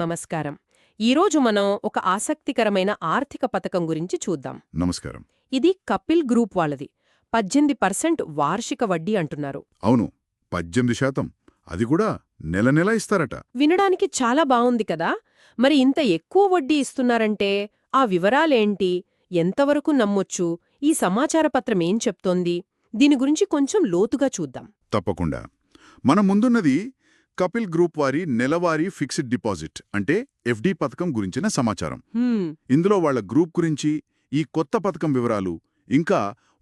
నమస్కారం. ఈరోజు మనం ఒక ఆసక్తికరమైన ఆర్థిక పథకం గురించి చూద్దాం. నమస్కారం. ఇది కపిల్ గ్రూప్ వాళ్ళది. 18% వార్షిక వడ్డీ అంటున్నారు. అవును, 18%. అది కూడా నెల నెల ఇస్తారట. వినడానికి చాలా బావుంది కదా. మరి ఇంత ఎక్కువ వడ్డీ ఇస్తున్నారంటే ఆ వివరాలేంటి? ఎంతవరకు నమ్మొచ్చు? ఈ సమాచార పత్రం ఏం చెప్తోంది? దీని గురించి కొంచెం లోతుగా చూద్దాం. తప్పకుండా. మన ముందున్నది కపిల్ గ్రూప్ వారి నెలవారీ ఫిక్స్డ్ డిపాజిట్ అంటే ఎఫ్డి పథకం గురించిన సమాచారం. ఇందులో వాళ్ళ గ్రూప్ గురించి, ఈ కొత్త పథకం వివరాలు, ఇంకా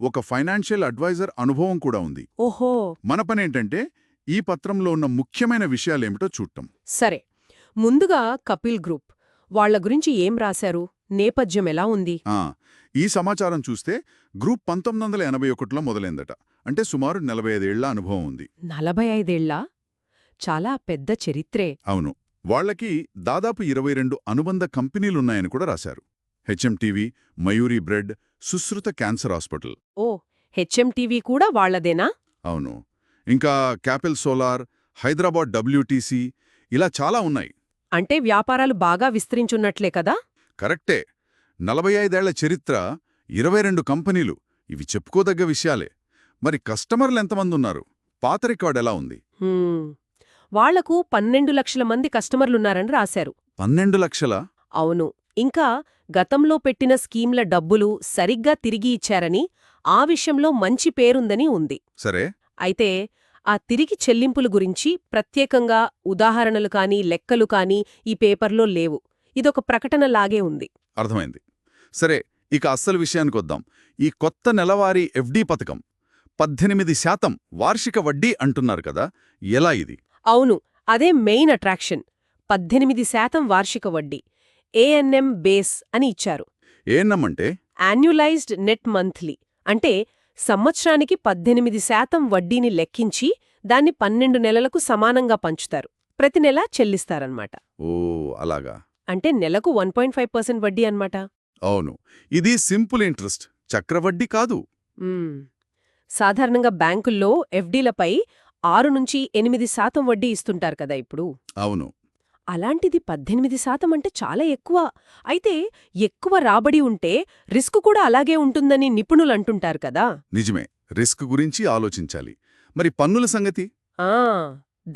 ఒక ఫైనాన్షియల్ అడ్వైజర్ అనుభవం కూడా ఉంది. ఓహో. మన పనేంటంటే ఈ పత్రంలో ఉన్న ముఖ్యమైన విషయాలేమిటో చూడటం. సరే, ముందుగా కపిల్ గ్రూప్ వాళ్ళ గురించి ఏం రాశారు? నేపథ్యం ఎలా ఉంది? ఈ సమాచారం చూస్తే గ్రూప్ 1981లో మొదలైందట. అంటే సుమారు 45 ఏళ్ల అనుభవం ఉంది. 45 ఏళ్లా? చాలా పెద్ద చరిత్రే. అవును. వాళ్లకి దాదాపు 22 అనుబంధ కంపెనీలున్నాయని కూడా రాశారు. HMTV, Mayuri bread, Sushruta cancer hospital. ఓ, హెచ్ఎంటీవీ కూడా వాళ్లదేనా? అవును. ఇంకా క్యాపిల్ సోలార్, హైదరాబాద్ డబ్ల్యూటీసీ, ఇలా చాలా ఉన్నాయి. అంటే వ్యాపారాలు బాగా విస్తరించున్నట్లే కదా? కరెక్టే. 45 ఏళ్ల చరిత్ర, 22 కంపెనీలు, ఇవి చెప్పుకోదగ్గ విషయాలే. మరి కస్టమర్లెంతమందున్నారు? పాత రికార్డ్ ఎలా ఉంది? వాళ్లకు 12 లక్షల మంది కస్టమర్లున్నారని రాశారు. 12 లక్షల? అవును. ఇంకా గతంలో పెట్టిన స్కీమ్ల డబ్బులు సరిగ్గా తిరిగి ఇచ్చారని, ఆ విషయంలో మంచి పేరుందని ఉంది. సరే. అయితే ఆ తిరిగి చెల్లింపుల గురించి ప్రత్యేకంగా ఉదాహరణలు కానీ లెక్కలు కానీ ఈ పేపర్లో లేవు. ఇదొక ప్రకటనలాగే ఉంది. అర్థమైంది. సరే, ఇక అస్సలు విషయానికొద్దాం. ఈ కొత్త నెలవారీ ఎఫ్డి పథకం 18% వార్షిక వడ్డీ అంటున్నారు కదా, ఎలా ఇది? అవును, అదే మెయిన్ అట్రాక్షన్. 18% వార్షిక వడ్డీ, ఏఎన్ఎం బేస్ అని ఇచ్చారు. ఏఎన్ఎం అంటే యాన్యులైజ్డ్ నెట్ మంత్లీ. అంటే సంవత్సరానికి 18% వడ్డీని లెక్కించి దాన్ని 12 నెలలకు సమానంగా పంచుతారు. ప్రతి నెలా చెల్లిస్తారన్నమాట. ఓ, అలాగా. అంటే నెలకు 1.5% వడ్డీ అన్నమాట. అవును, ఇది సింపుల్ ఇంట్రెస్ట్, చక్రవడ్డీ కాదు. సాధారణంగా బ్యాంకుల్లో ఎఫ్డీలపై 6-8% వడ్డీ ఇస్తుంటారు కదా ఇప్పుడు. అవును. అలాంటిది 18% అంటే చాలా ఎక్కువ. అయితే ఎక్కువ రాబడి ఉంటే రిస్క్ కూడా అలాగే ఉంటుందని నిపుణులంటుంటారు కదా. నిజమే, రిస్క్ గురించి ఆలోచించాలి. మరి పన్నుల సంగతి?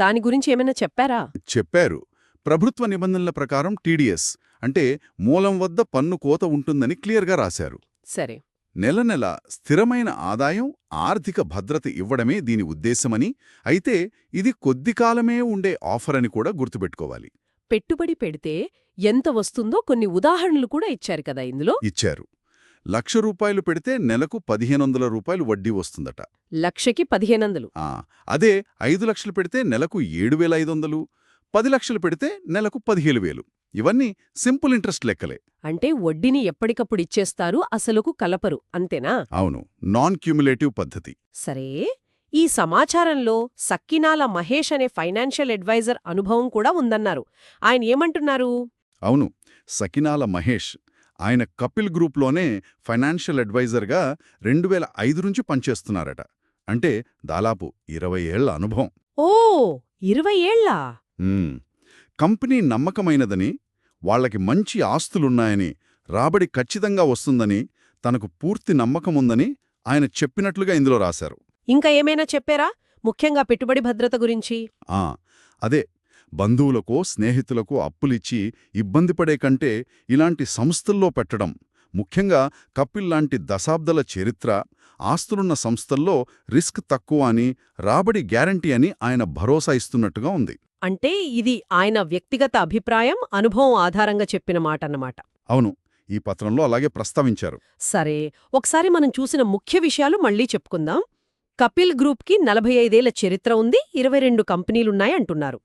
దాని గురించి ఏమైనా చెప్పారా? చెప్పారు. ప్రభుత్వ నిబంధనల ప్రకారం టీడీఎస్ అంటే మూలం వద్ద పన్ను కోత ఉంటుందని క్లియర్గా రాశారు. సరే. నెల నెల స్థిరమైన ఆదాయం, ఆర్థిక భద్రత ఇవ్వడమే దీని ఉద్దేశమని, అయితే ఇది కొద్ది కాలమే ఉండే ఆఫర్ అని కూడా గుర్తుపెట్టుకోవాలి. పెట్టుబడి పెడితే ఎంత వస్తుందో కొన్ని ఉదాహరణలు కూడా ఇచ్చారు కదా ఇందులో. ఇచ్చారు. ₹1,00,000 పెడితే నెలకు ₹1,500 వడ్డీ వస్తుందట. లక్షకి 1,500. అదే 5 లక్షలు పెడితే నెలకు 7,500, 10 లక్షలు పెడితే నెలకు 17,000. ఇవన్నీ సింపుల్ ఇంట్రెస్ట్ లెక్కలే. అంటే వడ్డీని ఎప్పటికప్పుడు ఇచ్చేస్తారు, అసలుకు కలపరు, అంతేనా? అవును, నాన్ క్యూములేటివ్ పద్ధతి. సరే, ఈ సమాచారంలో సక్కినాల మహేష్ అనే ఫైనాన్షియల్ అడ్వైజర్ అనుభవం కూడా ఉందన్నారు. ఆయన ఏమంటున్నారు? అవును, సకినాల మహేష్. ఆయన కపిల్ గ్రూప్లోనే ఫైనాన్షియల్ అడ్వైజర్గా 2005 నుంచి పనిచేస్తున్నారట. అంటే దాదాపు 20 ఏళ్ల అనుభవం. ఓ, 20 ఏళ్లా? కంపెనీ నమ్మకమైనదని, వాళ్లకి మంచి ఆస్తులున్నాయని, రాబడి ఖచ్చితంగా వస్తుందని, తనకు పూర్తి నమ్మకముందని ఆయన చెప్పినట్లుగా ఇందులో రాశారు. ఇంకా ఏమైనా చెప్పారా? ముఖ్యంగా పెట్టుబడి భద్రత గురించి. అదే, బంధువులకో స్నేహితులకో అప్పులిచ్చి ఇబ్బంది పడే కంటే ఇలాంటి సంస్థల్లో పెట్టడం, ముఖ్యంగా కపిల్ లాంటి దశాబ్దాల చరిత్ర, ఆస్తులున్న సంస్థల్లో రిస్క్ తక్కువ అని, రాబడి గ్యారంటీ అని ఆయన భరోసా ఇస్తున్నట్టుగా ఉంది. అంటే ఇది ఆయన వ్యక్తిగత అభిప్రాయం, అనుభవం ఆధారంగా చెప్పిన మాటన్నమాట. అవును, ఈ పత్రంలో అలాగే ప్రస్తావించారు. సరే, ఒకసారి మనం చూసిన ముఖ్య విషయాలు మళ్లీ చెప్పుకుందాం. కపిల్ గ్రూప్కి 45 ఏళ్ల చరిత్ర ఉంది, 22 కంపెనీలున్నాయంటున్నారు.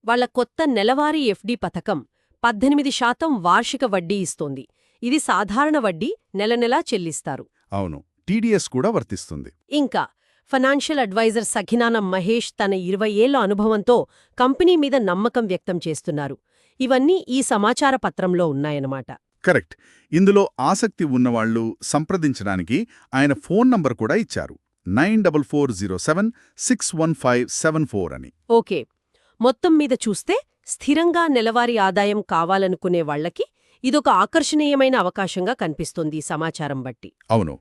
వాళ్ల కొత్త నెలవారీ ఎఫ్డి పథకం 18% వార్షిక వడ్డీ ఇస్తోంది. ఇది సాధారణ వడ్డీ, నెలనెలా చెల్లిస్తారు. అవును, టీడీఎస్ కూడా వర్తిస్తుంది. ఇంకా ఫైనాన్షియల్ అడ్వైజర్ సఖినాన మహేష్ తన 20 ఏళ్ల అనుభవంతో కంపెనీ మీద నమ్మకం వ్యక్తం చేస్తున్నారు. ఇవన్నీ ఈ సమాచార పత్రంలో ఉన్నాయన్నమాట. కరెక్ట్. ఇందులో ఆసక్తి ఉన్నవాళ్లు సంప్రదించడానికి ఆయన ఫోన్ నంబర్ కూడా ఇచ్చారు, 9440761574 అని. ఓకే, మొత్తం మీద చూస్తే స్థిరంగా నెలవారీ ఆదాయం కావాలనుకునే వాళ్లకి ఇదొక ఆకర్షణీయమైన అవకాశంగా కనిపిస్తోంది ఈ సమాచారం బట్టి. అవును.